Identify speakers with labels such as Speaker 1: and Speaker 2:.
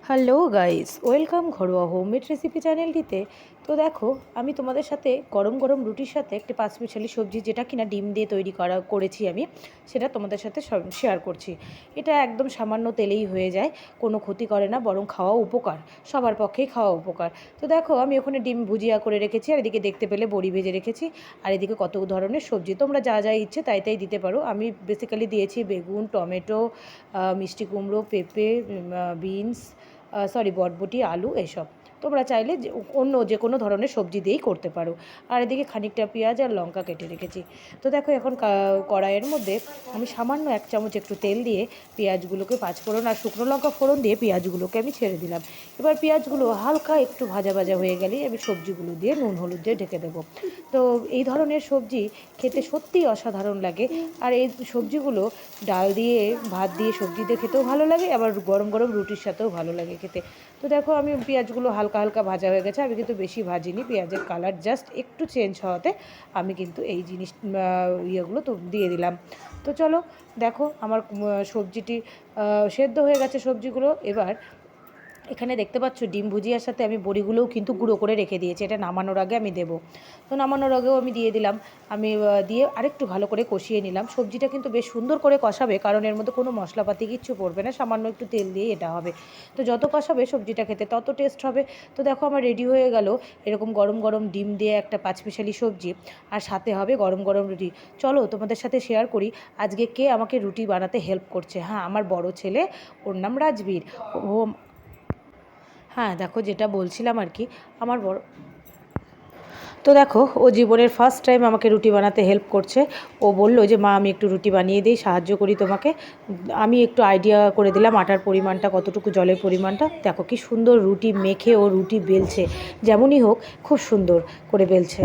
Speaker 1: Hello guys, welcome ঘরোয়া homemade recipe চ্যানেলটিতে। তো দেখো, আমি তোমাদের সাথে গরম গরম রুটির সাথে একটা পাঁচমিশালি সবজি, যেটা কিনা ডিম দিয়ে তৈরি করেছি আমি, সেটা তোমাদের সাথে শেয়ার করছি। এটা একদম সামান্য তেলেই হয়ে যায়, কোনো ক্ষতি করে না, বরং খাওয়া উপকার, সবার পক্ষেই খাওয়া উপকার। তো দেখো, আমি ওখানে ডিম ভুজিয়া করে রেখেছি, আর এদিকে দেখতে পেলে বড়ি ভেজে রেখেছি, আর এদিকে কত ধরনের সবজি, তোমরা যা যা ইচ্ছে তাই তাই দিতে পারো। আমি বেসিক্যালি দিয়েছি বেগুন, টমেটো, মিষ্টি কুমড়ো, পেঁপে, বিনস, বরবটি, আলু, এসব। তোমরা চাইলে অন্য যে কোনো ধরনের সবজি দিয়েই করতে পারো। আর এদিকে খানিকটা পেঁয়াজ আর লঙ্কা কেটে রেখেছি। তো দেখো, এখন কড়াইয়ের মধ্যে আমি সামান্য 1 চামচ একটু তেল দিয়ে পেঁয়াজগুলোকে পাঁচফোড়ন আর শুকনো লঙ্কা ফোড়ন দিয়ে পেঁয়াজগুলোকে আমি ছেড়ে দিলাম। এবার পেঁয়াজগুলো হালকা একটু ভাজা ভাজা হয়ে গেলেই আমি সবজিগুলো দিয়ে নুন হলুদ দিয়ে ঢেকে দেবো। তো এই ধরনের সবজি খেতে সত্যিই অসাধারণ লাগে। আর এই সবজিগুলো ডাল দিয়ে, ভাত দিয়ে, সবজি দিয়ে খেতেও ভালো লাগে, আবার গরম গরম রুটির সাথেও ভালো লাগে খেতে। তো দেখো, আমি পেঁয়াজগুলো হালকা হালকা ভাজা হয়ে গেছে, আমি কিন্তু বেশি ভাজিনি। পেঁয়াজের কালার জাস্ট একটু চেঞ্জ হওয়াতে আমি কিন্তু এই ইয়েগুলো তো দিয়ে দিলাম। তো চলো, দেখো আমার সবজিটি সেদ্ধ হয়ে গেছে সবজিগুলো। এবার এখানে দেখতে পাচ্ছ ডিম ভুজিয়ার সাথে আমি বড়িগুলোও কিন্তু গুঁড়ো করে রেখে দিয়েছি, এটা নামানোর আগে আমি দেবো। তো নামানোর আগেও আমি দিয়ে দিলাম। আমি দিয়ে আরেকটু ভালো করে কষিয়ে নিলাম। সবজিটা কিন্তু বেশ সুন্দর করে কষাবে, কারণ এর মধ্যে কোনো মশলাপাতি কিচ্ছু পড়বে না, সামান্য একটু তেল দিয়ে এটা হবে। তো যত কষাবে সবজিটা খেতে তত টেস্ট হবে। তো দেখো, আমার রেডি হয়ে গেল এরকম গরম গরম ডিম দিয়ে একটা পাঁচমিশালি সবজি, আর সাথে হবে গরম গরম রুটি। চলো তোমাদের সাথে শেয়ার করি আজকে কে আমাকে রুটি বানাতে হেল্প করছে। হ্যাঁ, আমার বড় ছেলে, ওর নাম রাজবীর। ও, হ্যাঁ দেখো, যেটা বলছিলাম আর কি, আমার বড়, তো দেখো, ও জীবনের ফার্স্ট টাইম আমাকে রুটি বানাতে হেল্প করছে। ও বলল যে মা, আমি একটু রুটি বানিয়ে দিই, সাহায্য করি তোমাকে। আমি একটু আইডিয়া করে দিলাম আটার পরিমাণটা কতটুকু, জলের পরিমাণটা। দেখো কি সুন্দর রুটি মেখে ও রুটি বেলছে, যেমনই হোক খুব সুন্দর করে বেলছে।